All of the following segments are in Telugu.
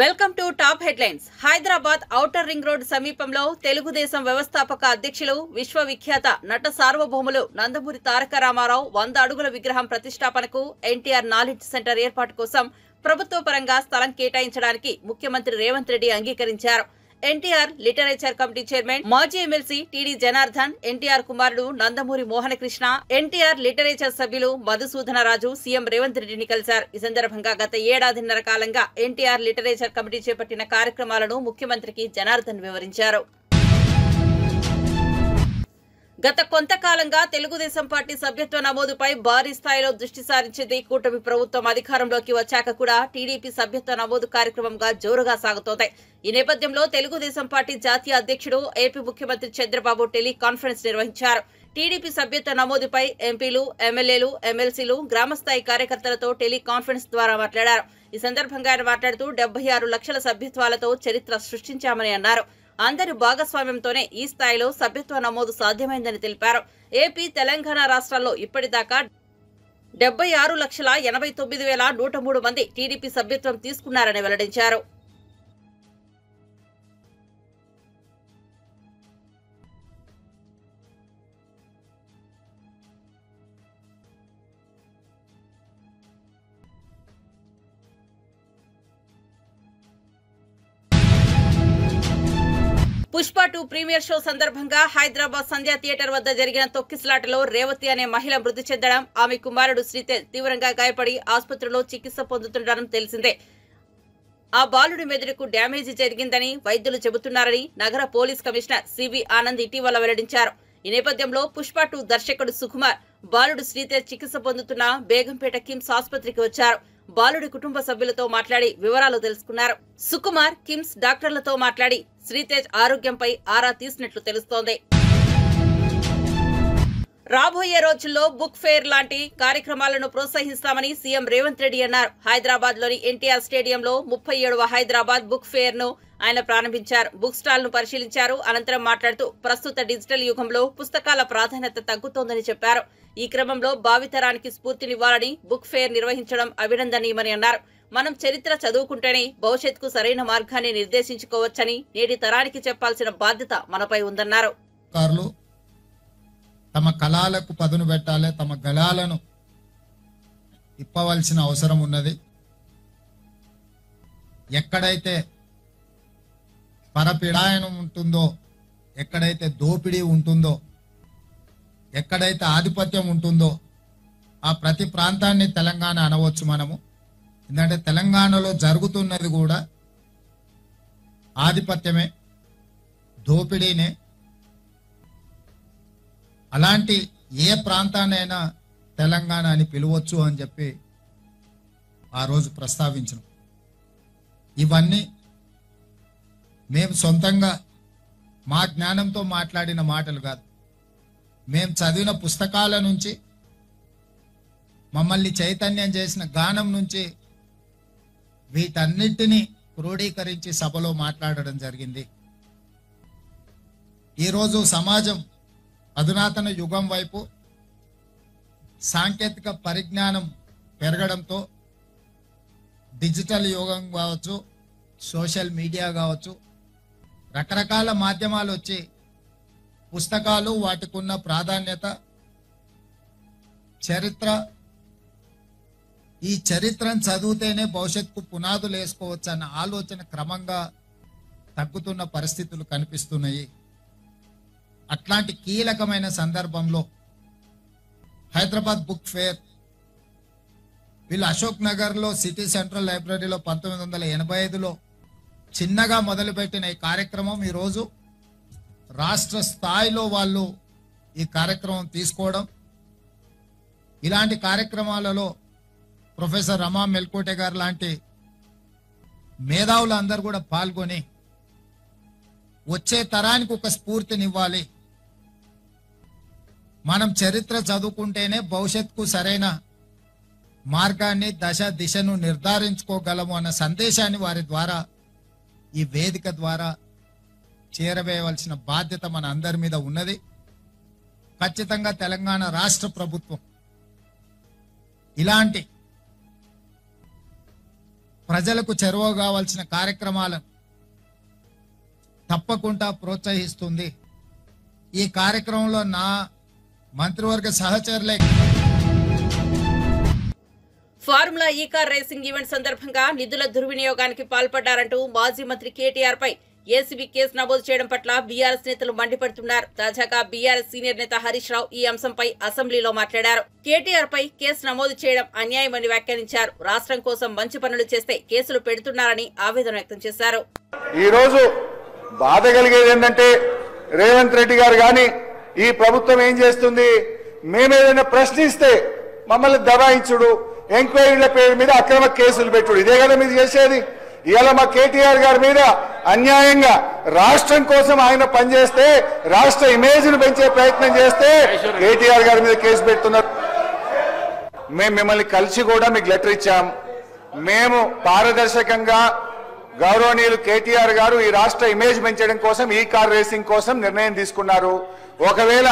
Welcome to top headlines. Hyderabad outer ring road సమీపంలో తెలుగుదేశం వ్యవస్థాపక అధ్యక్షులు విశ్వవిఖ్యాత నట సార్వభౌములు నందమూరి తారక రామారావు 100 అడుగుల విగ్రహం ప్రతిష్టాపనకు ఎన్టీఆర్ నాలెడ్జ్ సెంటర్ ఏర్పాటు కోసం ప్రభుత్వ పరంగా స్థలం కేటాయించడానికి ముఖ్యమంత్రి రేవంత్ రెడ్డి అంగీకరించారు. ఎన్టీఆర్ లిటరేచర్ కమిటీ చైర్మన్ మాజీ ఎమ్మెల్సీ టీడీ జనార్దన్, ఎన్టీఆర్ కుమారుడు నందమూరి మోహనకృష్ణ, ఎన్టీఆర్ లిటరేచర్ సభ్యులు మధుసూదన రాజు సీఎం రేవంత్ రెడ్డిని కలిశారు. ఈ సందర్భంగా గత ఏడాదిన్నర కాలంగా ఎన్టీఆర్ లిటరేచర్ కమిటీ చేపట్టిన కార్యక్రమాలను ముఖ్యమంత్రికి జనార్దన్ వివరించారు. గత కొంతకాలంగా తెలుగుదేశం పార్టీ సభ్యత్వ నమోదుపై భారీ స్థాయిలో దృష్టి సారించింది. కూటమి ప్రభుత్వం అధికారంలోకి వచ్చాక కూడా టీడీపీ సభ్యత్వ నమోదు కార్యక్రమంగా జోరుగా సాగుతోంది. ఈ నేపథ్యంలో తెలుగుదేశం పార్టీ జాతీయ అధ్యక్షుడు ఏపీ ముఖ్యమంత్రి చంద్రబాబు టెలికాన్ఫరెన్స్ నిర్వహించారు. టీడీపీ సభ్యత్వ నమోదుపై ఎంపీలు, ఎమ్మెల్యేలు, ఎమ్మెల్సీలు, గ్రామస్థాయి కార్యకర్తలతో టెలికాన్ఫరెన్స్ ద్వారా మాట్లాడారు. ఈ సందర్భంగా ఆయన మాట్లాడుతూ 76 లక్షల సభ్యత్వాలతో చరిత్ర సృష్టించామని అన్నారు. అందరి భాగస్వామ్యంతోనే ఈ స్థాయిలో సభ్యత్వ నమోదు సాధ్యమైందని తెలిపారు. ఏపీ, తెలంగాణ రాష్ట్రాల్లో ఇప్పటిదాకా 76,89,103 మంది టీడీపీ సభ్యత్వం తీసుకున్నారని వెల్లడించారు. పుష్ప 2 ప్రీమియర్ షో సందర్భంగా హైదరాబాద్ సంధ్యా థియేటర్ వద్ద జరిగిన తొక్కిసలాటలో రేవతి అనే మహిళ మృతి చెందడం, ఆమె కుమారుడు శ్రీతేజ్ తీవ్రంగా గాయపడి ఆసుపత్రిలో చికిత్స పొందుతుండడం తెలిసిందే. ఆ బాలుడి మెదడుకు డ్యామేజీ జరిగిందని వైద్యులు చెబుతున్నారని నగర పోలీస్ కమిషనర్ సివి ఆనంద్ ఇటీవల వెల్లడించారు. ఈ నేపథ్యంలో పుష్ప 2 దర్శకుడు సుకుమార్ బాలుడు శ్రీతేజ్ చికిత్స పొందుతున్న బేగంపేట కిమ్స్ ఆసుపత్రికి వచ్చారు. బాలుడి కుటుంబ సభ్యులతో మాట్లాడి వివరాలు తెలుసుకున్నారు. సుకుమార్ కిమ్స్ డాక్టర్లతో మాట్లాడి శ్రీతేజ్ ఆరోగ్యంపై ఆరా తీసినట్లు తెలుస్తోంది. రాబోయే రోజుల్లో బుక్ ఫేర్ లాంటి కార్యక్రమాలను ప్రోత్సహిస్తామని సీఎం రేవంత్ రెడ్డి అన్నారు. హైదరాబాద్ లోని ఎన్టీఆర్ స్టేడియంలో 37వ హైదరాబాద్ బుక్ ఫేర్ ను ఆయన ప్రారంభించారు. బుక్ స్టాల్ ను పరిశీలించారు. అనంతరం మాట్లాడుతూ ప్రస్తుత డిజిటల్ యుగంలో పుస్తకాల ప్రాధాన్యత తగ్గుతోందని చెప్పారు. ఈ క్రమంలో భావితరానికి స్ఫూర్తినివ్వాలని బుక్ ఫేర్ నిర్వహించడం అభినందనీయమని అన్నారు. మనం చరిత్ర చదువుకుంటేనే భవిష్యత్తుకు సరైన మార్గాన్ని నిర్దేశించుకోవచ్చని, నేటి తరానికి చెప్పాల్సిన బాధ్యత మనపై ఉందన్నారు. తమ కళలకు పదును పెట్టాలి, తమ గళాలను ఇప్పవలసిన అవసరం ఉన్నది. ఎక్కడైతే పరపీడాయనం ఉంటుందో, ఎక్కడైతే దోపిడీ ఉంటుందో, ఎక్కడైతే ఆధిపత్యం ఉంటుందో ఆ ప్రతి ప్రాంతాన్ని తెలంగాణ అనవచ్చు మనము. ఎందుకంటే తెలంగాణలో జరుగుతున్నది కూడా ఆధిపత్యమే, దోపిడీనే. అలాంటి ఏ ప్రాంతాన్నైనా తెలంగాణ అని పిలవచ్చు అని చెప్పి ఆ రోజు ప్రస్తావించను. ఇవన్నీ మేము సొంతంగా మా జ్ఞానంతో మాట్లాడిన మాటలు కాదు. మేము చదివిన పుస్తకాల నుంచి, మమ్మల్ని చైతన్యం చేసిన గానం నుంచి వీటన్నిటినీ క్రోడీకరించి సభలో మాట్లాడడం జరిగింది. ఈరోజు సమాజం అధునాతన యుగం వైపు సాంకేతిక పరిజ్ఞానం పెరగడంతో డిజిటల్ యుగం కావచ్చు, సోషల్ మీడియా కావచ్చు, రకరకాల మాధ్యమాలు వచ్చి పుస్తకాలు, వాటికి ఉన్న ప్రాధాన్యత, చరిత్ర, ఈ చరిత్రను చదివితేనే భవిష్యత్తుకు పునాదులు వేసుకోవచ్చు అన్న ఆలోచన క్రమంగా తగ్గుతున్న పరిస్థితులు కనిపిస్తున్నాయి. అట్లాంటి కీలకమైన సందర్భంలో హైదరాబాద్ బుక్ ఫేర్ వీళ్ళు అశోక్ నగర్లో సిటీ సెంట్రల్ లైబ్రరీలో 1985లో చిన్నగా మొదలుపెట్టిన ఈ కార్యక్రమం ఈరోజు రాష్ట్ర స్థాయిలో వాళ్ళు ఈ కార్యక్రమం తీసుకోవడం, ఇలాంటి కార్యక్రమాలలో ప్రొఫెసర్ రమా మెల్కోటే గారు లాంటి మేధావులు అందరూ కూడా పాల్గొని వచ్చే తరానికి ఒక స్ఫూర్తినివ్వాలి. మనం చరిత్ర చదువుకుంటేనే భవిష్యత్తుకు సరైన మార్గాన్ని, దిశను నిర్ధారించుకోగలము అన్న సందేశాన్ని వారి ద్వారా, ఈ వేదిక ద్వారా చేరవేయవలసిన బాధ్యత మన అందరి మీద ఉన్నది. ఖచ్చితంగా తెలంగాణ రాష్ట్ర ప్రభుత్వం ఇలాంటి ప్రజలకు చేరువ కావాల్సిన కార్యక్రమాలను తప్పకుండా ప్రోత్సహిస్తుంది. ఈ కార్యక్రమంలో నా మంత్రివర్గ సహచరులే ఫార్ములా ఈ కార్ రేసింగ్ ఈవెంట్ సందర్భంగా నిధుల దుర్వినియోగానికి పాల్పడ్డారంటూ మాజీ మంత్రి కేటీఆర్ పై ఏసీబీ కేసు నమోదు చేయడం పట్ల బీఆర్ఎస్ నేతలు మండిపడుతున్నారు. తాజాగా బీఆర్ఎస్ సీనియర్ నేత హరీష్ రావు ఈ అంశంపై అసెంబ్లీలో మాట్లాడారు. కేటీఆర్ పై కేసు నమోదు చేయడం అన్యాయమని వ్యాఖ్యానించారు. రాష్ట్రం కోసం మంచి పనులు చేస్తే కేసులు పెడుతున్నారని ఆవేదన వ్యక్తం చేశారు. ఈ రోజు బాధ కలిగేది ఏంటంటే రేవంత్ రెడ్డి గారు గాని ఈ ప్రభుత్వం ఏం చేస్తుంది, మేమేదైనా ప్రశ్నిస్తే మమ్మల్ని దబాయించుడు, ఎంక్వైరీల పేరు మీద అక్రమ కేసులు పెట్టుడు, ఇదే కదా మీరు చేసేది. ఇవాళ మా కేటీఆర్ గారి మీద అన్యాయంగా రాష్ట్రం కోసం ఆయన పనిచేస్తే, రాష్ట్ర ఇమేజ్ ను పెంచే ప్రయత్నం చేస్తే కేటీఆర్ గారి మీద కేసు పెడుతున్నారు. మేము మిమ్మల్ని కలిసి కూడా మీకు లెటర్ ఇచ్చాం. మేము పారదర్శకంగా గౌరవనీయులు కేటీఆర్ గారు ఈ రాష్ట్ర ఇమేజ్ పెంచడం కోసం ఈ కార్ రేసింగ్ కోసం నిర్ణయం తీసుకున్నారు. ఒకవేళ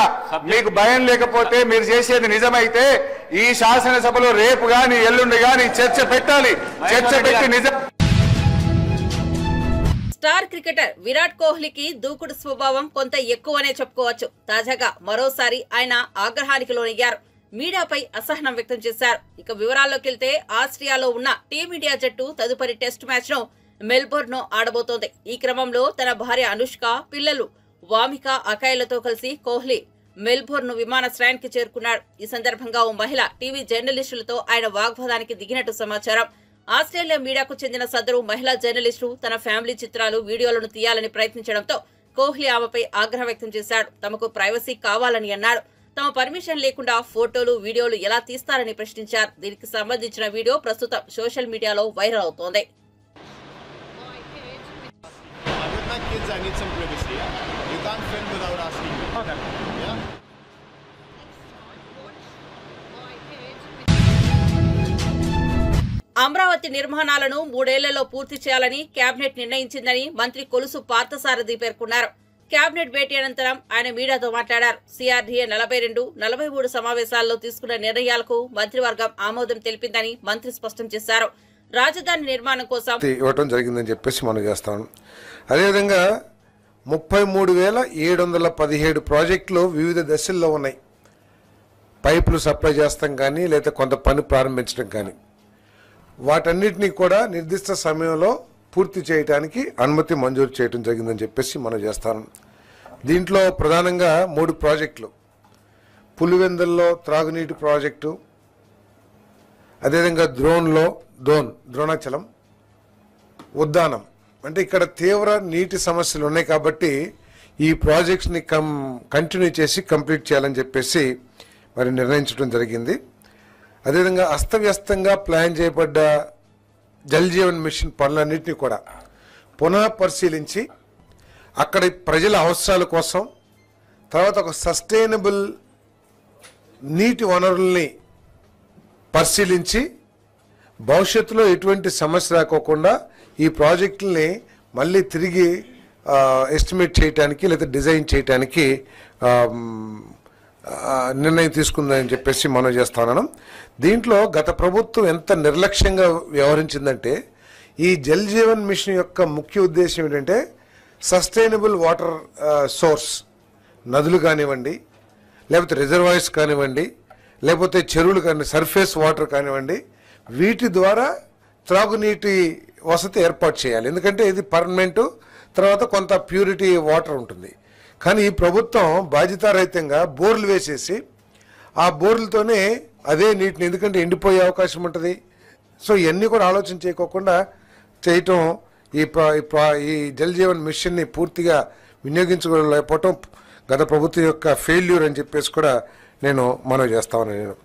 మీకు భయం లేకపోతే, మీరు చేసేది నిజమైతే ఈ శాసనసభలో రేపు గాని ఎల్లుండి గాని చర్చ పెట్టాలి. చర్చ పెట్టి నిజం. స్టార్ క్రికెటర్ విరాట్ కోహ్లీకి దూకుడు స్వభావం కొంత ఎక్కువనే చెప్పుకోవచ్చు. తాజాగా మరోసారి ఆయన ఆగ్రహానికి లోనయ్యారు. మీడియాపై అసహనం వ్యక్తం చేశారు. ఇక వివరాల్లోకి వెళ్తే ఆస్ట్రేలియాలో ఉన్న టీమిండియా జట్టు తదుపరి టెస్ట్ మ్యాచ్ ను మెల్బోర్న్ లో ఆడబోతోంది. ఈ క్రమంలో తన భార్య అనుష్క, పిల్లలు వామిక, అకాయలతో కలిసి కోహ్లీ మెల్బోర్న్ విమానాశ్రయానికి చేరుకున్నాడు. ఈ సందర్భంగా ఓ మహిళ టీవీ జర్నలిస్టులతో ఆయన వాగ్వాదానికి దిగినట్టు సమాచారం. ఆస్ట్రేలియా మీడియాకు చెందిన సదరు మహిళా జర్నలిస్టు తన ఫ్యామిలీ చిత్రాలు, వీడియోలను తీయాలని ప్రయత్నించడంతో కోహ్లీ ఆమెపై ఆగ్రహం వ్యక్తం చేశాడు. తమకు ప్రైవసీ కావాలని అన్నాడు. తమ పర్మిషన్ లేకుండా ఫోటోలు, వీడియోలు ఎలా తీస్తారని ప్రశ్నించారు. దీనికి సంబంధించిన వీడియో ప్రస్తుతం సోషల్ మీడియాలో వైరల్ అవుతోంది. అమరావతి నిర్మాణాలను 3 ఏళ్లలో పూర్తి చేయాలని కేబినెట్ నిర్ణయించిందని మంత్రి కొలుసు పార్థసారథి పేర్కొన్నారు. కేబినెట్ భేటీ అనంతరం ఆయన మీడియాతో మాట్లాడారు. సిఆర్డీఏ 42, 43 సమావేశాల్లో తీసుకున్న నిర్ణయాలకు మంత్రివర్గం ఆమోదం తెలిపిందని మంత్రి స్పష్టం చేశారు. రాజధాని నిర్మాణం కోసం ఇవ్వటం జరిగిందని చెప్పేసి మనం చేస్తాం. అదేవిధంగా 33,717 ప్రాజెక్టులు వివిధ దశల్లో ఉన్నాయి. పైపులు సప్లై చేస్తాం కానీ, లేదా కొంత పని ప్రారంభించడం కానీ, వాటన్నిటినీ కూడా నిర్దిష్ట సమయంలో పూర్తి చేయడానికి అనుమతి మంజూరు చేయడం జరిగిందని చెప్పేసి మనం చేస్తాం. దీంట్లో ప్రధానంగా 3 ప్రాజెక్టులు, పులివెందుల్లో త్రాగునీటి ప్రాజెక్టు, అదేవిధంగా ద్రోణాచలం, ఉద్దానం. అంటే ఇక్కడ తీవ్ర నీటి సమస్యలు ఉన్నాయి కాబట్టి ఈ ప్రాజెక్ట్స్ని కంటిన్యూ చేసి కంప్లీట్ చేయాలని చెప్పేసి మరి నిర్ణయించడం జరిగింది. అదేవిధంగా అస్తవ్యస్తంగా ప్లాన్ చేయబడ్డ జల్ జీవన్ మిషన్ పనులన్నింటినీ కూడా పునః పరిశీలించి అక్కడ ప్రజల అవసరాల కోసం, తర్వాత ఒక సస్టైనబుల్ నీటి వనరుల్ని పరిశీలించి భవిష్యత్తులో ఎటువంటి సమస్య రాకోకుండా ఈ ప్రాజెక్టుల్ని మళ్ళీ తిరిగి ఎస్టిమేట్ చేయడానికి లేదా డిజైన్ చేయడానికి నిర్ణయం తీసుకుందని చెప్పేసి మనం చేస్తున్నాను. దీంట్లో గత ప్రభుత్వం ఎంత నిర్లక్ష్యంగా వ్యవహరించిందంటే, ఈ జల్ జీవన్ మిషన్ యొక్క ముఖ్య ఉద్దేశం ఏంటంటే సస్టైనబుల్ వాటర్ సోర్స్, నదులు కానివ్వండి, లేకపోతే రిజర్వాయర్స్ కానివ్వండి, లేకపోతే చెరువులు కానీ, సర్ఫేస్ వాటర్ కానివ్వండి, వీటి ద్వారా త్రాగునీటి వసతి ఏర్పాటు చేయాలి. ఎందుకంటే ఇది పర్మనెంట్, తర్వాత కొంత ప్యూరిటీ వాటర్ ఉంటుంది. కానీ ఈ ప్రభుత్వం బాధ్యతారహితంగా బోర్లు వేసేసి ఆ బోర్లతోనే అదే నీటిని, ఎందుకంటే ఎండిపోయే అవకాశం ఉంటుంది. సో ఇవన్నీ కూడా ఆలోచన చేయకోకుండా చేయటం, ఈ జల్ జీవన్ మిషన్ని పూర్తిగా వినియోగించుకోలేకపోవటం గత ప్రభుత్వం యొక్క ఫెయిల్యూర్ అని చెప్పేసి కూడా నేను మనవి చేస్తా ఉన్నాను. నేను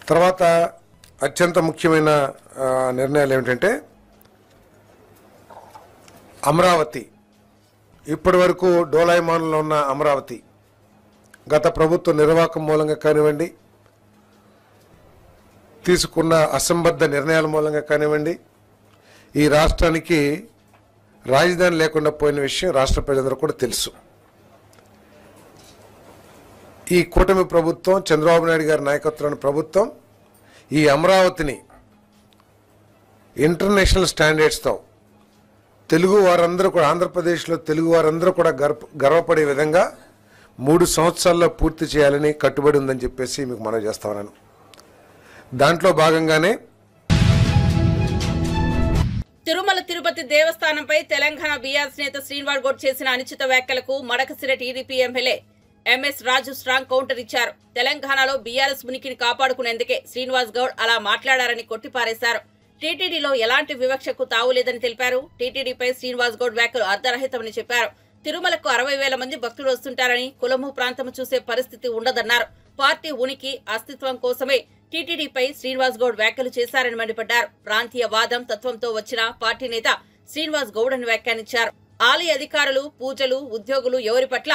తర్వాత అత్యంత ముఖ్యమైన నిర్ణయాలు ఏమిటంటే, అమరావతి ఇప్పటి వరకు డోలాయమానంలో ఉన్న అమరావతి గత ప్రభుత్వ నిర్వాహకం మూలంగా కానివ్వండి, తీసుకున్న అసంబద్ధ నిర్ణయాల మూలంగా కానివ్వండి, ఈ రాష్ట్రానికి రాజధాని లేకుండా పోయిన విషయం రాష్ట్ర ప్రజలందరూ కూడా తెలుసు. ఈ కూటమి ప్రభుత్వం, చంద్రబాబు నాయుడు గారి నాయకత్వంలోని ప్రభుత్వం ఈ అమరావతిని ఇంటర్నేషనల్ స్టాండర్డ్స్తో తెలుగు వారందరూ కూడా, ఆంధ్రప్రదేశ్లో తెలుగు వారందరూ కూడా గర్వపడే విధంగా 3 సంవత్సరాల్లో పూర్తి చేయాలని కట్టుబడి ఉందని చెప్పేసి మీకు మనవి చేస్తా ఉన్నాను. దాంట్లో భాగంగానే తిరుమల తిరుపతి దేవస్థానంపై తెలంగాణ బీఆర్ఎస్ నేత శ్రీనివాస్ గౌడ్ చేసిన అనుచిత వ్యాఖ్యలకు మడకసిర టీడీపీ ఎమ్మెల్యే ఎంఎస్ రాజు స్ట్రాంగ్ కౌంటర్ ఇచ్చారు. తెలంగాణలో బీఆర్ఎస్ ఉనికిని కాపాడుకునేందుకే శ్రీనివాస్ గౌడ్ అలా మాట్లాడారని కొట్టిపారేశారు. టీటీడీలో ఎలాంటి వివక్షకు తావులేదని తెలిపారు. టీటీడీపై శ్రీనివాస్ గౌడ్ వ్యాఖ్యలు అర్ధరహితమని చెప్పారు. తిరుమలకు 60,000 మంది భక్తులు వస్తుంటారని, కులము ప్రాంతము చూసే పరిస్థితి ఉండదన్నారు. పార్టీ ఉనికి అస్తిత్వం కోసమే టీటీడీపై శ్రీనివాస్ గౌడ్ వ్యాఖ్యలు చేశారని మండిపడ్డారు. ప్రాంతీయ వాదం తత్వంతో వచ్చిన పార్టీ నేత శ్రీనివాస్ గౌడ్ అని వ్యాఖ్యానించారు. ఆలయ అధికారులు, పూజలు, ఉద్యోగులు ఎవరి పట్ల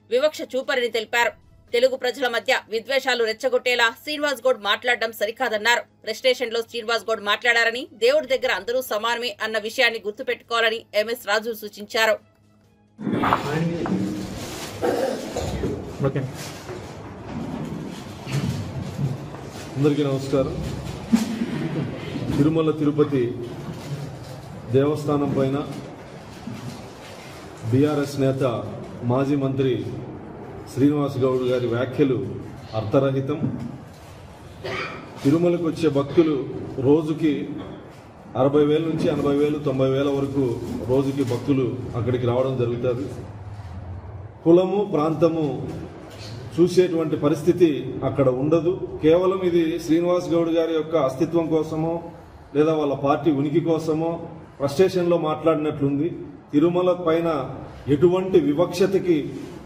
వివక్ష చూపరని తెలిపారు. తెలుగు ప్రజల మధ్య విద్వేషాలు రెచ్చగొట్టేలా శ్రీనివాస్ గౌడ్ మాట్లాడడం సరికాదన్నారు. ప్రెస్టేషన్ లో శ్రీనివాస్ గౌడ్ మాట్లాడారని, దేవుడి దగ్గర అందరూ సమానమే అన్న విషయాన్ని గుర్తుపెట్టుకోవాలని ఎంఎస్ రాజు సూచించారు. అందరికీ నమస్కారం. తిరుమల తిరుపతి దేవస్థానం పైన బీఆర్ఎస్ నేత మాజీ మంత్రి శ్రీనివాస్ గౌడ్ గారి వ్యాఖ్యలు అర్థరహితం. తిరుమలకు వచ్చే భక్తులు రోజుకి 60,000 నుంచి 80,000, 90,000 వరకు రోజుకి భక్తులు అక్కడికి రావడం జరుగుతుంది. కులము ప్రాంతము చూసేటువంటి పరిస్థితి అక్కడ ఉండదు. కేవలం ఇది శ్రీనివాస్ గౌడ్ గారి యొక్క అస్తిత్వం కోసమో లేదా వాళ్ళ పార్టీ ఉనికి కోసమో ఫ్రస్ట్రేషన్లో మాట్లాడినట్లుంది. తిరుమల పైన ఎటువంటి వివక్షతకి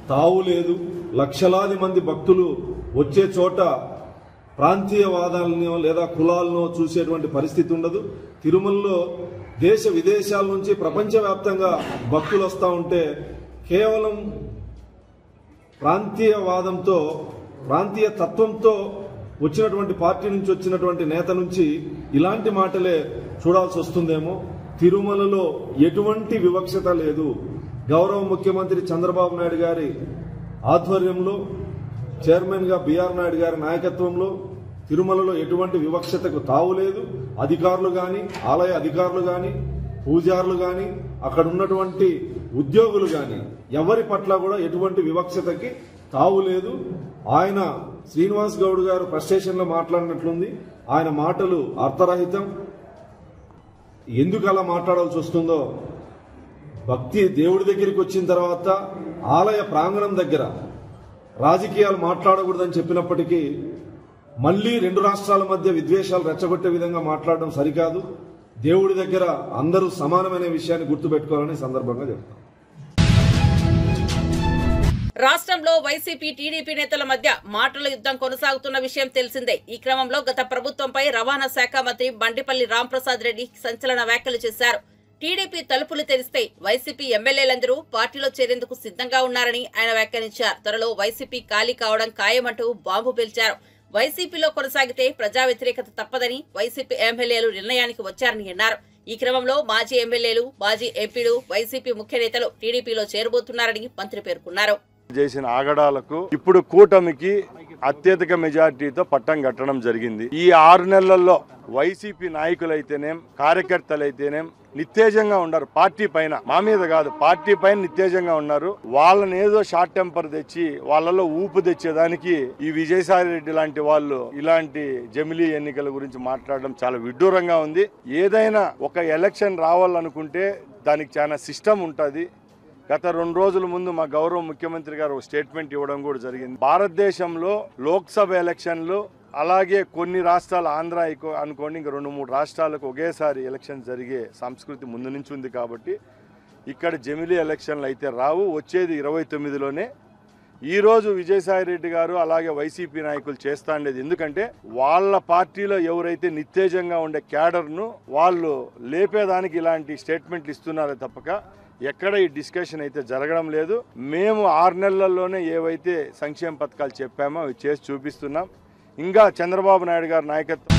తావు లేదు. లక్షలాది మంది భక్తులు వచ్చే చోట ప్రాంతీయవాదాలను లేదా కులాలను చూసేటువంటి పరిస్థితి ఉండదు. తిరుమలలో దేశ విదేశాల నుంచి ప్రపంచవ్యాప్తంగా భక్తులు వస్తూ ఉంటే కేవలం ప్రాంతీయవాదంతో, ప్రాంతీయ తత్వంతో వచ్చినటువంటి పార్టీ నుంచి వచ్చినటువంటి నేత నుంచి ఇలాంటి మాటలే చూడాల్సి వస్తుందేమో. తిరుమలలో ఎటువంటి వివక్షత లేదు. గౌరవ ముఖ్యమంత్రి చంద్రబాబు నాయుడు గారి ఆధ్వర్యంలో, చైర్మన్ గా బిఆర్ నాయుడు గారి నాయకత్వంలో తిరుమలలో ఎటువంటి వివక్షతకు తావు లేదు. అధికారులు గాని, ఆలయ అధికారులు గాని, పూజారులు గాని, అక్కడ ఉన్నటువంటి ఉద్యోగులు గాని ఎవరి పట్ల కూడా ఎటువంటి వివక్షతకి తావు లేదు. ఆయన శ్రీనివాస్ గౌడ్ గారు ఫ్రస్ట్రేషన్ లో మాట్లాడినట్లుంది. ఆయన మాటలు అర్థరహితం. ఎందుకు అలా మాట్లాడాల్సి వస్తుందో, భక్తి దేవుడి దగ్గరికి వచ్చిన తర్వాత ఆలయ ప్రాంగణం దగ్గర రాజకీయాలు మాట్లాడకూడదని చెప్పినప్పటికీ మళ్లీ 2 రాష్ట్రాల మధ్య విద్వేషాలు రెచ్చగొట్టే విధంగా మాట్లాడడం సరికాదు. దేవుడి దగ్గర అందరూ సమానమైన విషయాన్ని గుర్తుపెట్టుకోవాలని సందర్భంగా చెప్తాం. రాష్ట్రంలో వైసీపీ, టీడీపీ నేతల మధ్య మాటల యుద్ధం కొనసాగుతున్న విషయం తెలిసిందే. ఈ క్రమంలో గత ప్రభుత్వంపై రవాణా శాఖ మంత్రి బండిపల్లి రాంప్రసాద్ రెడ్డి సంచలన వ్యాఖ్యలు చేశారు. టీడీపీ తలుపులు తెరిస్తే వైసీపీ ఎమ్మెల్యేలందరూ పార్టీలో చేరేందుకు సిద్ధంగా ఉన్నారని ఆయన వ్యాఖ్యానించారు. త్వరలో వైసీపీ ఖాళీ కావడం ఖాయమంటూ బాంబు పేల్చారు. వైసీపీలో కొనసాగితే ప్రజా వ్యతిరేకత తప్పదని వైసీపీ ఎమ్మెల్యేలు నిర్ణయానికి వచ్చారని అన్నారు. ఈ క్రమంలో మాజీ ఎమ్మెల్యేలు, మాజీ ఎంపీలు, వైసీపీ ముఖ్య నేతలు టీడీపీలో చేరబోతున్నారని మంత్రి పేర్కొన్నారు. చేసిన ఆగడాలకు ఇప్పుడు కూటమికి అత్యధిక మెజార్టీతో పట్టం కట్టడం జరిగింది. ఈ 6 నెలల్లో వైసీపీ నాయకులైతేనేం, కార్యకర్తలైతేనేం నిత్తేజంగా ఉన్నారు. పార్టీ పైన, మా మీద కాదు, పార్టీ పైన నిత్తేజంగా ఉన్నారు. వాళ్ళని ఏదో షార్ట్ టెంపర్ తెచ్చి వాళ్ళలో ఊపు తెచ్చేదానికి ఈ విజయసాయి రెడ్డి లాంటి వాళ్ళు ఇలాంటి జమిలీ ఎన్నికల గురించి మాట్లాడడం చాలా విడ్డూరంగా ఉంది. ఏదైనా ఒక ఎలక్షన్ రావాలనుకుంటే దానికి చాలా సిస్టమ్ ఉంటుంది. గత 2 రోజుల ముందు మా గౌరవ ముఖ్యమంత్రి గారు స్టేట్మెంట్ ఇవ్వడం కూడా జరిగింది. భారతదేశంలో లోక్సభ ఎలక్షన్లు, అలాగే కొన్ని రాష్ట్రాలు, ఆంధ్ర అనుకోండి, ఇంకా 2-3 రాష్ట్రాలకు ఒకేసారి ఎలక్షన్ జరిగే సంస్కృతి ముందు నుంచి ఉంది. కాబట్టి ఇక్కడ జమిలీ ఎలక్షన్లు అయితే రావు. వచ్చేది 29లోనే. ఈరోజు విజయసాయి రెడ్డి గారు అలాగే వైసీపీ నాయకులు చేస్తా ఉండేది ఎందుకంటే వాళ్ళ పార్టీలో ఎవరైతే నిత్తేజంగా ఉండే క్యాడర్ను వాళ్ళు లేపేదానికి ఇలాంటి స్టేట్మెంట్లు ఇస్తున్నారే తప్పక ఎక్కడ ఈ డిస్కషన్ అయితే జరగడం లేదు. మేము 6 నెలల్లోనే ఏవైతే సంక్షేమ పథకాలు చెప్పామో అవి చేసి చూపిస్తున్నాం. ఇంకా చంద్రబాబు నాయుడు గారి నాయకత్వం.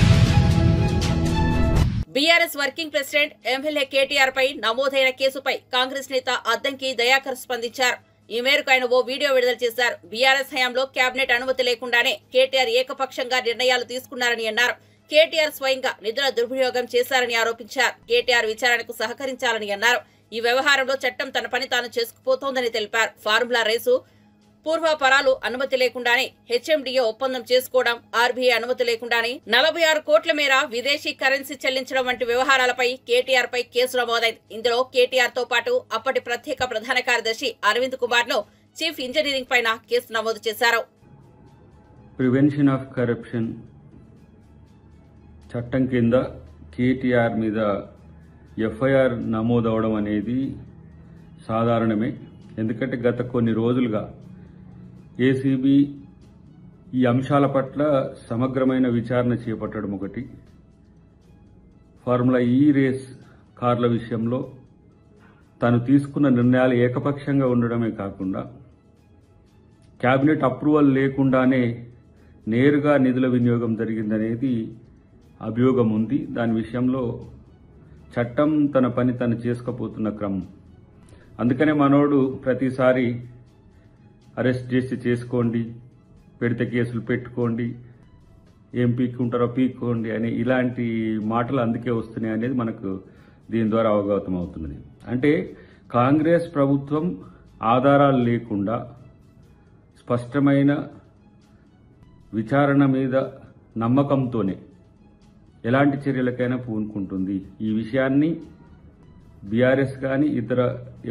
BRS working president MLA KTR పై నమోదైన కేసుపై కాంగ్రెస్ నేత అద్దంకి దయాకర్ స్పందించారు. ఈ మేరకు ఆయన ఓ వీడియో విడుదల చేశారు. బీఆర్ఎస్ హయాంలో కేబినెట్ అనుమతి లేకుండానే కేటీఆర్ ఏకపక్షంగా నిర్ణయాలు తీసుకున్నారని అన్నారు. కేటీఆర్ స్వయంగా నిధుల దుర్వినియోగం చేశారని ఆరోపించారు. కేటీఆర్ విచారణకు సహకరించాలని అన్నారు. ఈ వ్యవహారంలో చట్టం తన పని తాను చేసుకుపోతోందని తెలిపారు. ఫార్ములా రేసు పూర్వాపరాలు అనుమతి లేకుండానే హెచ్ఎండిఏ ఒప్పందం చేసుకోవడం, ఆర్బీఐ అనుమతి లేకుండానే 46 కోట్ల మేర విదేశీ కరెన్సీ చెల్లించడం వంటి వ్యవహారాలపై కేటీఆర్ పై కేసు నమోదైంది. ఇందులో కేటీఆర్ తో పాటు అప్పటి ప్రత్యేక ప్రధాన కార్యదర్శి అరవింద్ కుమార్ ను చీఫ్ ఇంజనీరింగ్ పైన కేసు నమోదు చేశారు. ప్రివెన్షన్ ఆఫ్ కరప్షన్ చట్టం కింద కేటీఆర్ మీద ఎఫ్ఐఆర్ నమోదవడం అనేది సాధారణమే. ఎందుకంటే గత కొన్ని రోజులుగా ఏసీబీ ఈ అంశాల పట్ల సమగ్రమైన విచారణ చేపట్టడం ఒకటి, ఫార్ములా ఈ రేస్ కార్ల విషయంలో తాను తీసుకున్న నిర్ణయాలు ఏకపక్షంగా ఉండడమే కాకుండా కేబినెట్ అప్రూవల్ లేకుండానే నేరుగా నిధుల వినియోగం జరిగిందనేది అభియోగం ఉంది. దాని విషయంలో చట్టం తన పని తను చేసుకుపోతున్న క్రమం. అందుకనే మనోడు ప్రతిసారి అరెస్ట్ చేసి చేసుకోండి, పెడితే కేసులు పెట్టుకోండి, ఏం పీక్కుంటారో పీక్కోండి అని ఇలాంటి మాటలు అందుకే వస్తున్నాయి అనేది మనకు దీని ద్వారా అవగతం అవుతున్నది. అంటే కాంగ్రెస్ ప్రభుత్వం ఆధారాలు లేకుండా స్పష్టమైన విచారణ మీద నమ్మకంతోనే ఎలాంటి చర్యలకైనా పూనుకుంటుంది. ఈ విషయాన్ని బీఆర్ఎస్ కానీ ఇతర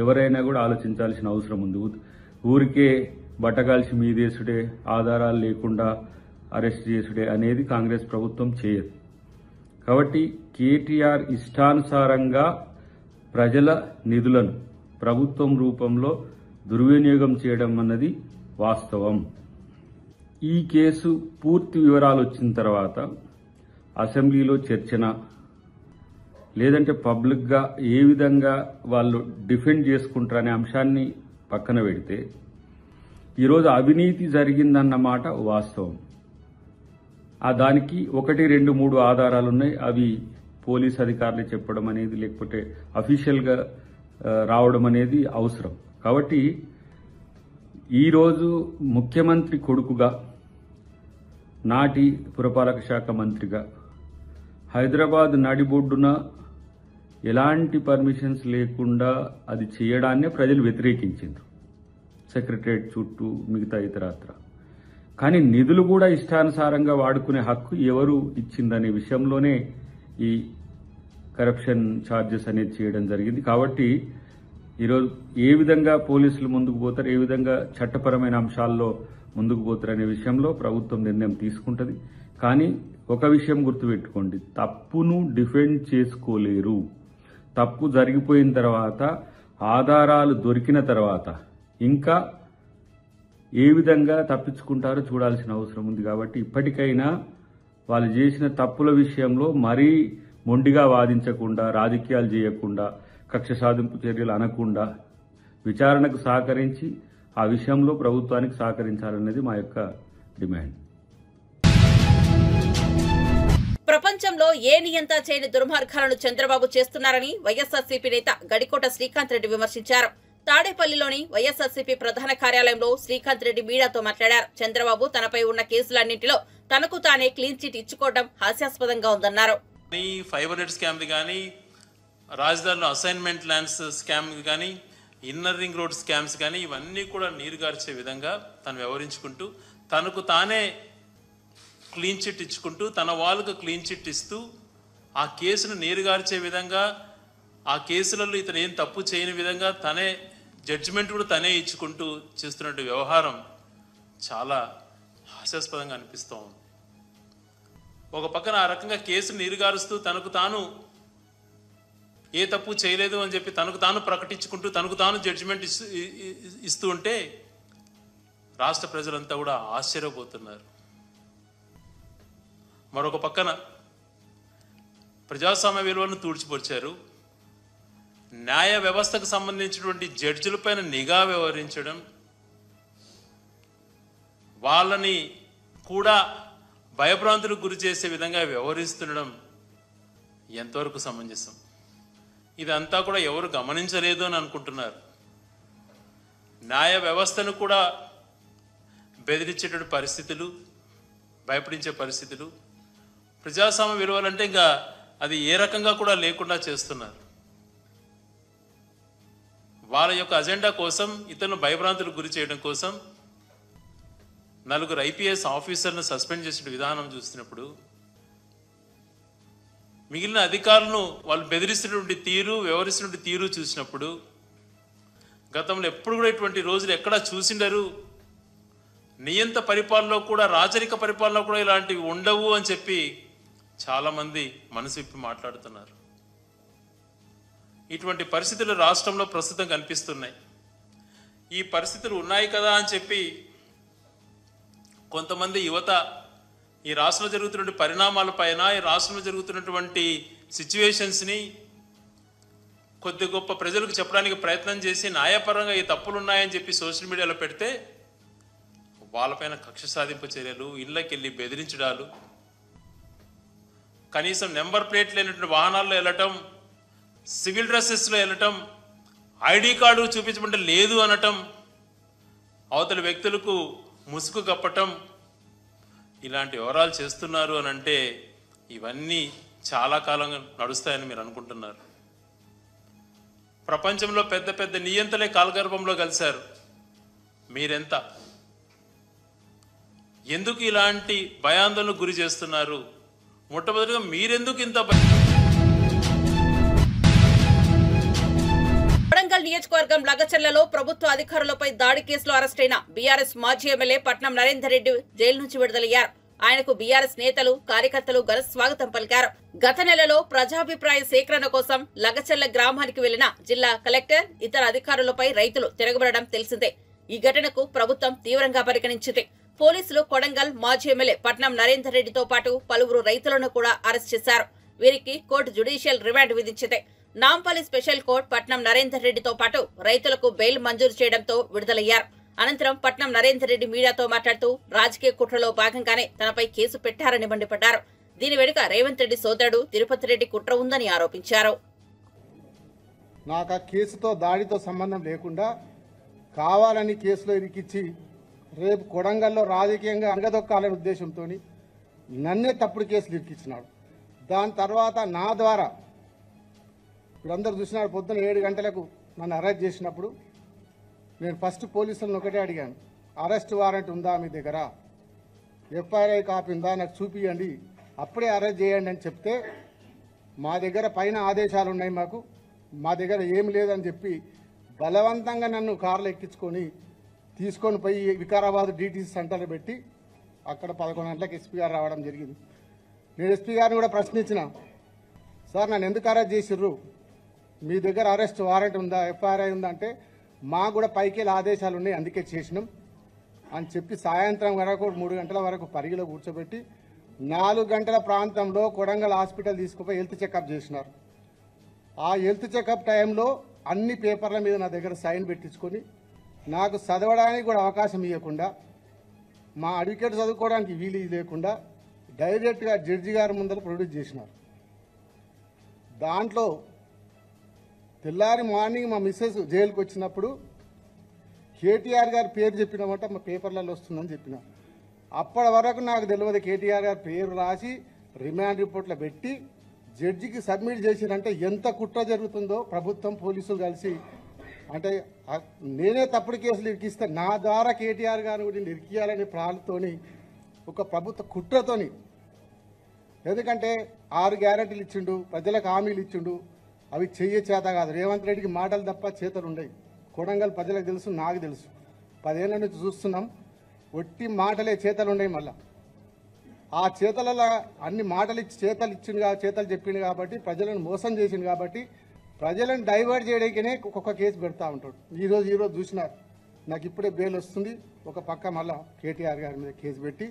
ఎవరైనా కూడా ఆలోచించాల్సిన అవసరం ఉంది. ఊరికే బట్టగాల్చి మీదేసుడే, ఆధారాలు లేకుండా అరెస్ట్ చేసుడే అనేది కాంగ్రెస్ ప్రభుత్వం చేయదు. కాబట్టి కేటీఆర్ ఇష్టానుసారంగా ప్రజల నిధులను ప్రభుత్వం రూపంలో దుర్వినియోగం చేయడం అన్నది వాస్తవం. ఈ కేసు పూర్తి వివరాలు వచ్చిన తర్వాత అసెంబ్లీలో చర్చన, లేదంటే పబ్లిక్గా ఏ విధంగా వాళ్ళు డిఫెండ్ చేసుకుంటారనే అంశాన్ని పక్కన పెడితే ఈరోజు అవినీతి జరిగిందన్న మాట వాస్తవం. దానికి 1, 2, 3 ఆధారాలు ఉన్నాయి. అవి పోలీస్ అధికారులు చెప్పడం అనేది, లేకపోతే అఫీషియల్గా రావడం అనేది అవసరం. కాబట్టి ఈరోజు ముఖ్యమంత్రి కొడుకుగా, నాటి పురపాలక శాఖ మంత్రిగా హైదరాబాద్ నడిబొడ్డున ఎలాంటి పర్మిషన్స్ లేకుండా అది చేయడాన్నే ప్రజలు వ్యతిరేకించారు, సెక్రటరియట్ చుట్టూ మిగతా ఇతరత్ర. కానీ నిధులు కూడా ఇష్టానుసారంగా వాడుకునే హక్కు ఎవరు ఇచ్చిందనే విషయంలోనే ఈ కరప్షన్ ఛార్జెస్ అనేది చేయడం జరిగింది. కాబట్టి ఈరోజు ఏ విధంగా పోలీసులు ముందుకు పోతారు, ఏ విధంగా చట్టపరమైన అంశాల్లో ముందుకు పోతారనే విషయంలో ప్రభుత్వం నిర్ణయం తీసుకుంటుంది. కానీ ఒక విషయం గుర్తుపెట్టుకోండి, తప్పును డిఫెండ్ చేసుకోలేరు. తప్పు జరిగిపోయిన తర్వాత, ఆధారాలు దొరికిన తర్వాత ఇంకా ఏ విధంగా తప్పించుకుంటారో చూడాల్సిన అవసరం ఉంది. కాబట్టి ఇప్పటికైనా వాళ్ళు చేసిన తప్పుల విషయంలో మరీ మొండిగా వాదించకుండా, రాజకీయాలు చేయకుండా, కక్ష సాధింపు చర్యలు అనకుండా విచారణకు సహకరించి ఆ విషయంలో ప్రభుత్వానికి సహకరించాలన్నది మా యొక్క డిమాండ్. ప్రపంచంలో ఏ నియంత చేయని దుర్మార్గాలను చంద్రబాబు చేస్తున్నారని వైఎస్ఆర్సీపీ నేత గడికోట శ్రీకాంత్ రెడ్డి విమర్శించారు. తాడేపల్లిలోని వైఎస్ఆర్సీపీ ప్రధాన కార్యాలయంలో శ్రీకాంత్ రెడ్డి మీడియాతో మాట్లాడారు. చంద్రబాబు తనపై ఉన్న కేసులన్నింటిలో తనకు తానే క్లీన్ చిట్ ఇచ్చుకోవడం హాస్యాస్పదంగా ఉందన్నారు. ఫైబర్ నెట్ స్కామ్ కానీ, రాజధానిలో అసైన్మెంట్ ల్యాండ్స్ స్కామ్ కానీ, ఇన్నర్ రింగ్ రోడ్ స్కామ్స్ కానీ, ఇవన్నీ కూడా నీరుగార్చే విధంగా తను వ్యవహరించుకుంటూ తనకు తానే క్లీన్ చిట్ ఇచ్చుకుంటూ తన వాళ్ళకు క్లీన్ చిట్ ఇస్తూ ఆ కేసును నీరుగార్చే విధంగా, ఆ కేసులలో ఇతను ఏం తప్పు చేయని విధంగా తనే జడ్జిమెంట్ కూడా తనే ఇచ్చుకుంటూ చేస్తున్నట్టు వ్యవహారం చాలా హాస్యాస్పదంగా అనిపిస్తూ ఉంది. ఒక పక్కన ఆ రకంగా కేసును నీరుగారుస్తూ తనకు తాను ఏ తప్పు చేయలేదు అని చెప్పి తనకు తాను ప్రకటించుకుంటూ తనకు తాను జడ్జిమెంట్ ఇస్తూ ఉంటే రాష్ట్ర ప్రజలంతా కూడా ఆశ్చర్యపోతున్నారు. మరొక పక్కన ప్రజాస్వామ్య విలువలను తూడ్చిపొచ్చారు. న్యాయ వ్యవస్థకు సంబంధించినటువంటి జడ్జిలపైన నిఘా వ్యవహరించడం, వాళ్ళని కూడా భయభ్రాంతులకు గురి చేసే విధంగా వ్యవహరిస్తుండడం ఎంతవరకు సమంజసం? ఇదంతా కూడా ఎవరు గమనించలేదు అని అనుకుంటున్నారు. న్యాయ వ్యవస్థను కూడా బెదిరించేటువంటి పరిస్థితులు, భయపడించే పరిస్థితులు, ప్రజాస్వామ్య విలువలంటే ఇంకా అది ఏ రకంగా కూడా లేకుండా చేస్తున్నారు. వాళ్ళ యొక్క అజెండా కోసం ఇతరులను భయభ్రాంతులకు గురి చేయడం కోసం 4 IPS ఆఫీసర్లను సస్పెండ్ చేసిన విధానం చూస్తున్నప్పుడు, మిగిలిన అధికారులను వాళ్ళు బెదిరిస్తున్నటువంటి తీరు, వ్యవహరిస్తున్నటువంటి తీరు చూసినప్పుడు, గతంలో ఎప్పుడు కూడా ఇటువంటి రోజులు ఎక్కడా చూసిండరు. నియంత పరిపాలనలో కూడా, రాచరిక పరిపాలనలో కూడా ఇలాంటివి ఉండవు అని చెప్పి చాలామంది మనసు విప్పి మాట్లాడుతున్నారు. ఇటువంటి పరిస్థితులు రాష్ట్రంలో ప్రస్తుతం కనిపిస్తున్నాయి. ఈ పరిస్థితులు ఉన్నాయి కదా అని చెప్పి కొంతమంది యువత ఈ రాష్ట్రంలో జరుగుతున్నటువంటి పరిణామాలపైన, ఈ రాష్ట్రంలో జరుగుతున్నటువంటి సిచ్యువేషన్స్ని కొద్ది గొప్ప ప్రజలకు చెప్పడానికి ప్రయత్నం చేసి న్యాయపరంగా ఈ తప్పులు ఉన్నాయని చెప్పి సోషల్ మీడియాలో పెడితే వాళ్ళపైన కక్ష సాధింపు చర్యలు, ఇళ్ళకెళ్ళి బెదిరించడాలు, కనీసం నెంబర్ ప్లేట్ లేనటువంటి వాహనాల్లో వెళ్ళటం, సివిల్ డ్రెస్సెస్లో వెళ్ళటం, ఐడి కార్డు చూపించమంటే లేదు అనటం, అవతల వ్యక్తులకు ముసుగు కప్పటం, ఇలాంటి వివరాలు చేస్తున్నారు అని అంటే ఇవన్నీ చాలా కాలంగా నడుస్తాయని మీరు అనుకుంటున్నారు. ప్రపంచంలో పెద్ద పెద్ద నియంతలే కాలగర్భంలో కలిశారు. మీరెంత? ఎందుకు ఇలాంటి భయాందోళనకు గురి చేస్తున్నారు? మొట్టమొదటిగా మీరెందుకు ఇంత వరంగల్ నియోజకవర్గం లగచర్లలో ప్రభుత్వ అధికారులపై దాడి కేసులో అరెస్టైన బీఆర్ఎస్ మాజీ ఎమ్మెల్యే పట్నం నరేందర్ రెడ్డి జైలు నుంచి విడుదలయ్యారు. ఆయనకు బీఆర్ఎస్ నేతలు, కార్యకర్తలు ఘన స్వాగతం పలికారు. గత నెలలో ప్రజాభిప్రాయ సేకరణ కోసం లగచర్ల గ్రామానికి వెళ్లిన జిల్లా కలెక్టర్, ఇతర అధికారులపై రైతులు తిరగబడడం తెలిసిందే. ఈ ఘటనకు ప్రభుత్వం తీవ్రంగా పరిగణించింది. పోలీసులు కొడంగల్ మాజీ ఎమ్మెల్యే పట్నం నరేందర్ రెడ్డితో పాటు పలువురు రైతులను కూడా అరెస్ట్ చేశారు. వీరికి కోర్టు జ్యుడిషియల్ రిమాండ్ విధించింది. నాంపల్లి స్పెషల్ కోర్టు పట్నం నరేందర్ రెడ్డితో పాటు రైతులకు బెయిల్ మంజూరు చేయడంతో విడుదలయ్యారు. అనంతరం పట్నం నరేందర్ రెడ్డి మీడియాతో మాట్లాడుతూ రాజకీయ కుట్రలో భాగంగానే తనపై కేసు పెట్టారని మండిపడ్డారు. దీని వెనుక రేవంత్ రెడ్డి సోదరుడు తిరుపతి రెడ్డి కుట్ర ఉందని ఆరోపించారు. నాకు ఆ కేసుతో దాడితో సంబంధం లేకుండా కావాలని కేసులో ఇరికిచ్చి రేపు కొడంగల్లో రాజకీయంగా అనగదొక్కాలనే ఉద్దేశంతో నన్నే తప్పుడు కేసులు ఇరికిచ్చినాడు. దాని తర్వాత నా ద్వారా ఇప్పుడందరూ చూసినాడు, పొద్దున 7 గంటలకు నన్ను అరెస్ట్ చేసినప్పుడు నేను ఫస్ట్ పోలీసులను ఒకటే అడిగాను, అరెస్ట్ వారెంట్ ఉందా మీ దగ్గర, ఎఫ్ఐఆర్ కాపీ ఉందా, నాకు చూపియండి, అప్పుడే అరెస్ట్ చేయండి అని చెప్తే మా దగ్గర పైన ఆదేశాలు ఉన్నాయి, మా దగ్గర ఏం లేదని చెప్పి బలవంతంగా నన్ను కార్లో ఎక్కించుకొని తీసుకొని పోయి వికారాబాద్ DTC సెంటర్లో పెట్టి అక్కడ 11 గంటలకు ఎస్పీ గారు రావడం జరిగింది. నేను ఎస్పీ గారిని కూడా ప్రశ్నించిన, సార్ నన్ను ఎందుకు అరెస్ట్ చేసిర్రు, మీ దగ్గర అరెస్ట్ వారెంట్ ఉందా, ఎఫ్ఐఆర్ ఉందా అంటే మాకు కూడా పైకి ఆదేశాలు ఉన్నాయి అందుకే చేసినాం అని చెప్పి సాయంత్రం వరకు 3 గంటల వరకు పరిగిలో కూర్చోబెట్టి 4 గంటల ప్రాంతంలో కొడంగల్ హాస్పిటల్ తీసుకుపోయి హెల్త్ చెకప్ చేసినారు. ఆ హెల్త్ చెకప్ టైంలో అన్ని పేపర్ల మీద నా దగ్గర సైన్ పెట్టించుకొని నాకు చదవడానికి కూడా అవకాశం ఇవ్వకుండా, మా అడ్వకేట్ చదువుకోవడానికి వీలు లేకుండా డైరెక్ట్గా జడ్జి గారి ముందర ప్రొడ్యూస్ చేసినారు. దాంట్లో తెల్లారి మార్నింగ్ మా మిస్సెస్ జైలుకి వచ్చినప్పుడు కేటీఆర్ గారి పేరు చెప్పినామంటే మా పేపర్లలో వస్తుందని చెప్పిన. అప్పటి వరకు నాకు తెలియదు. కేటీఆర్ గారి పేరు రాసి రిమాండ్ రిపోర్ట్లో పెట్టి జడ్జికి సబ్మిట్ చేసిరంటే ఎంత కుట్ర జరుగుతుందో ప్రభుత్వం పోలీసులు కలిసి. అంటే నేనే తప్పుడు కేసులు ఇరికిస్తే నా ద్వారా కేటీఆర్ గారిని కూడా ఇరికియాలనే ప్రాణతోని ఒక ప్రభుత్వ కుట్రతోని, ఎందుకంటే 6 గ్యారెంటీలు ఇచ్చిండు, ప్రజలకు హామీలు ఇచ్చిండు, అవి చెయ్యే చేత కాదు. రేవంత్ రెడ్డికి మాటలు తప్ప చేతలు ఉండవు. కొడంగల్ ప్రజలకు తెలుసు, నాకు తెలుసు, 10 ఏళ్ల నుంచి చూస్తున్నాం. ఒట్టి మాటలే, చేతలు ఉండవు. మళ్ళా ఆ చేతలలో అన్ని మాటలు ఇచ్చి చేతలు చెప్పిండు కాబట్టి ప్రజలను మోసం చేసిండు కాబట్టి ప్రజలను డైవర్ట్ చేయడానికినే ఒక్కొక్క కేసు పెడతా ఉంటాడు. ఈరోజు చూసినారు, నాకు ఇప్పుడే బెయిల్ వస్తుంది, ఒక పక్క మళ్ళీ కేటీఆర్ గారి మీద కేసు పెట్టి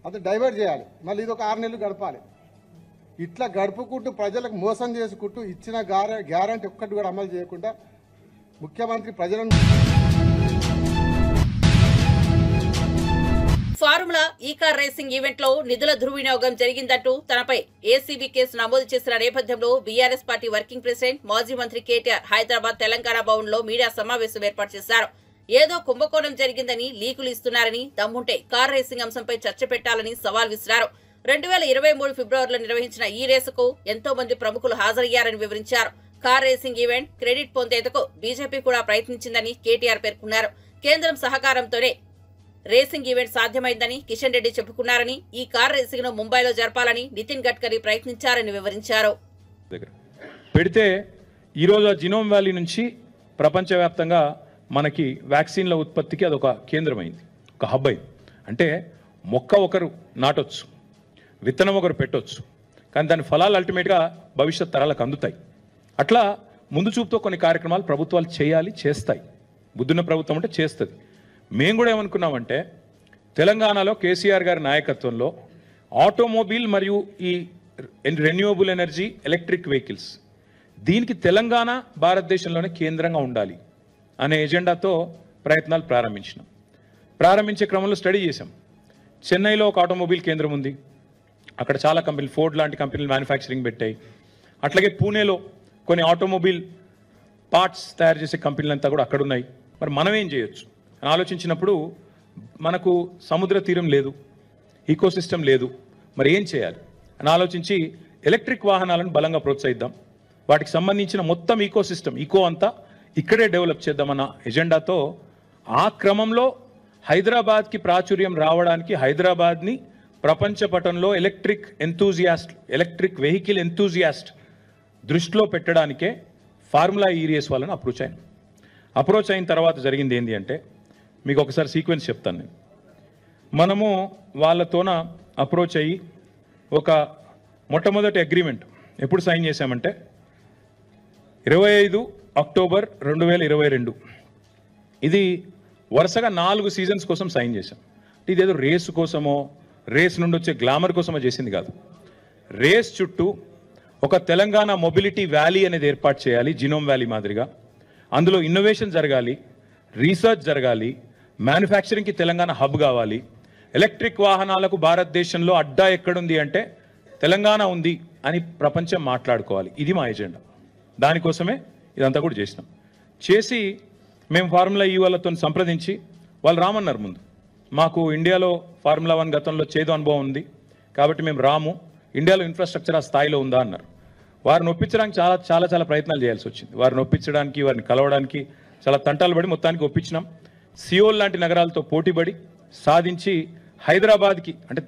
అది డైవర్ట్ చేయాలి, మళ్ళీ ఇది ఒక 6 నెలలు గడపాలి. ఇట్లా గడుపుకుంటూ ప్రజలకు మోసం చేసుకుంటూ ఇచ్చిన గ్యారంటీ ఒక్కటి కూడా అమలు చేయకుండా ముఖ్యమంత్రి ప్రజలను ఫార్ములా ఈ-కార్ రేసింగ్ ఈవెంట్ లో నిధుల దుర్వినియోగం జరిగిందంటూ తనపై ఏసీబీ కేసు నమోదు చేసిన నేపథ్యంలో బీఆర్ఎస్ పార్టీ వర్కింగ్ ప్రెసిడెంట్ మాజీ మంత్రి కేటీఆర్ హైదరాబాద్ తెలంగాణ భవన్ లో మీడియా సమావేశం ఏర్పాటు చేశారు. ఏదో కుంభకోణం జరిగిందని లీకులు ఇస్తున్నారని, దమ్ముంటే కార్ రేసింగ్ అంశంపై చర్చ పెట్టాలని సవాల్ విసిరారు. 2023 ఫిబ్రవరిలో నిర్వహించిన ఈ రేసుకు ఎంతో మంది ప్రముఖులు హాజరయ్యారని వివరించారు. కార్ రేసింగ్ ఈవెంట్ క్రెడిట్ పొందేందుకు బీజేపీ కూడా ప్రయత్నించిందని కేటీఆర్ పేర్కొన్నారు. కేంద్రం సహకారంతోనే రేసింగ్ ఈవెంట్ సాధ్యమైందని కిషన్ రెడ్డి చెప్పుకున్నారని, ఈ కార్ రేసింగ్ ను ముంబైలో జరపాలని నితిన్ గడ్కరీ ప్రయత్నించారని వివరించారు. పెడితే ఈరోజు జినోమ్ వ్యాలీ నుంచి ప్రపంచవ్యాప్తంగా మనకి వ్యాక్సిన్ల ఉత్పత్తికి అదొక కేంద్రమైంది, ఒక హబ్ అయింది. అంటే మొక్క ఒకరు నాటొచ్చు, విత్తనం ఒకరు పెట్టొచ్చు, కానీ దాని ఫలాలు అల్టిమేట్గా భవిష్యత్ తరాలకు అందుతాయి. అట్లా ముందు చూపుతో కొన్ని కార్యక్రమాలు ప్రభుత్వాలు చేయాలి, చేస్తాయి. బుద్ధున్న ప్రభుత్వం అంటే చేస్తుంది. మేము కూడా ఏమనుకున్నామంటే తెలంగాణలో కేసీఆర్ గారి నాయకత్వంలో ఆటోమొబైల్ మరియు ఈ రెన్యూవబుల్ ఎనర్జీ ఎలక్ట్రిక్ వెహికల్స్ దీనికి తెలంగాణ భారతదేశంలోనే కేంద్రంగా ఉండాలి అనే ఎజెండాతో ప్రయత్నాలు ప్రారంభించే క్రమంలో స్టడీ చేశాం. చెన్నైలో ఒక ఆటోమొబైల్ కేంద్రం ఉంది, అక్కడ చాలా కంపెనీలు, ఫోర్డ్ లాంటి కంపెనీలు మ్యానుఫ్యాక్చరింగ్ పెట్టాయి. అట్లాగే పూణేలో కొన్ని ఆటోమొబైల్ పార్ట్స్ తయారు చేసే కంపెనీలంతా కూడా అక్కడ ఉన్నాయి. మరి మనం ఏం చేయొచ్చు అని ఆలోచించినప్పుడు మనకు సముద్ర తీరం లేదు, ఈకో సిస్టమ్ లేదు, మరి ఏం చేయాలి అని ఆలోచించి ఎలక్ట్రిక్ వాహనాలను బలంగా ప్రోత్సహిద్దాం, వాటికి సంబంధించిన మొత్తం ఈకో సిస్టమ్ అంతా ఇక్కడే డెవలప్ చేద్దామన్న ఎజెండాతో ఆ క్రమంలో హైదరాబాద్కి ప్రాచుర్యం రావడానికి హైదరాబాద్ని ప్రపంచ పటంలో ఎలక్ట్రిక్ వెహికల్ ఎంతూజియాస్ట్ దృష్టిలో పెట్టడానికే ఫార్ములా ఈ రేస్ వాళ్ళని అప్రోచ్ అయిన తర్వాత జరిగింది ఏంటి అంటే మీకు ఒకసారి సీక్వెన్స్ చెప్తాను నేను. మనము వాళ్ళతోన అప్రోచ్ అయ్యి ఒక మొట్టమొదటి అగ్రిమెంట్ ఎప్పుడు సైన్ చేశామంటే 25 అక్టోబర్ 2022. ఇది వరుసగా 4 సీజన్స్ కోసం సైన్ చేశాం. ఇదేదో రేసు కోసమో రేస్ నుండి వచ్చే గ్లామర్ కోసమో చేసింది కాదు. రేస్ చుట్టూ ఒక తెలంగాణ మొబిలిటీ వ్యాలీ అనేది ఏర్పాటు చేయాలి, జినోమ్ వ్యాలీ మాదిరిగా. అందులో ఇన్నోవేషన్ జరగాలి, రీసెర్చ్ జరగాలి, మ్యానుఫ్యాక్చరింగ్కి తెలంగాణ హబ్ కావాలి. ఎలక్ట్రిక్ వాహనాలకు భారతదేశంలో అడ్డా ఎక్కడుంది అంటే తెలంగాణ ఉంది అని ప్రపంచం మాట్లాడుకోవాలి. ఇది మా ఎజెండా. దానికోసమే ఇదంతా కూడా చేసి మేము ఫార్ములా ఈ వాళ్ళతో సంప్రదించి వాళ్ళు రామన్నారు. ముందు మాకు ఇండియాలో ఫార్ములా 1 గతంలో చేదు అనుభవం ఉంది కాబట్టి మేము రాము, ఇండియాలో ఇన్ఫ్రాస్ట్రక్చర్ ఆ స్థాయిలో ఉందా అన్నారు. వారిని ఒప్పించడానికి చాలా ప్రయత్నాలు చేయాల్సి వచ్చింది. వారిని ఒప్పించడానికి, వారిని కలవడానికి చాలా తంటాలు పడి మొత్తానికి ఒప్పించినాం. సియోల్ లాంటి నగరాలతో పోటీపడి సాధించి హైదరాబాద్కి అంటే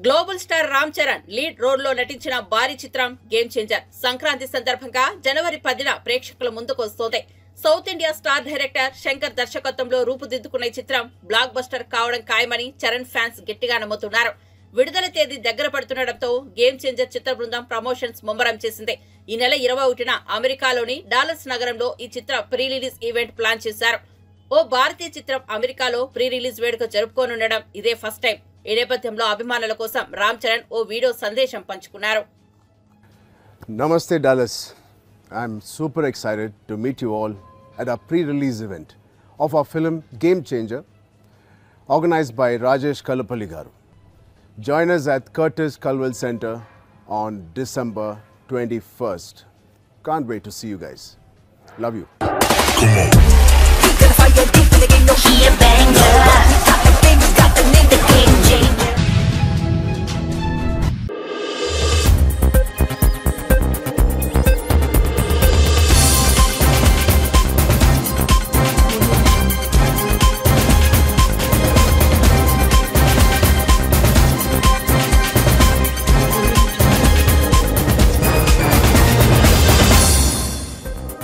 global star Ram Charan lead role లో నటించిన భారీ చిత్రం గేమ్ చేంజర్ సంక్రాంతి సందర్భంగా జనవరి 10న ప్రేక్షకుల ముందుకు వస్తోంది. South India star director Shankar దర్శకత్వంలో రూపుదిద్దుకున్న ఈ చిత్రం బ్లాక్ బస్టర్ కావడం ఖాయమని చరణ్ ఫ్యాన్స్ గట్టిగా నమ్ముతున్నారు. విడుదల తేదీ దగ్గర పడుతుండటంతో గేమ్ చేంజర్ చిత్ర బృందం ప్రమోషన్స్ ముమ్మరం చేసింది. ఈ నెల 21న అమెరికాలోని డాలస్ నగరంలో ఈ చిత్ర ప్రీ రిలీజ్ ఈవెంట్ ప్లాన్ చేశారు. ఓ భారతీయ చిత్రం అమెరికాలో ప్రీ రిలీజ్ వేడుక జరుపుకోనుండడం ఇదే ఫస్ట్ టైం. ఈ నేపథ్యంలో అభిమానుల కోసం రామ్ చరణ్ ఓ వీడియో సందేశం పంచుకున్నారు. Namaste Dallas. I'm super excited to meet you all at our pre-release event of our film Game Changer, organized by Rajesh Kalapalli garu. Join us at Curtis Culwell Center on December 21st. Can't wait to see you guys. Love you. Come on.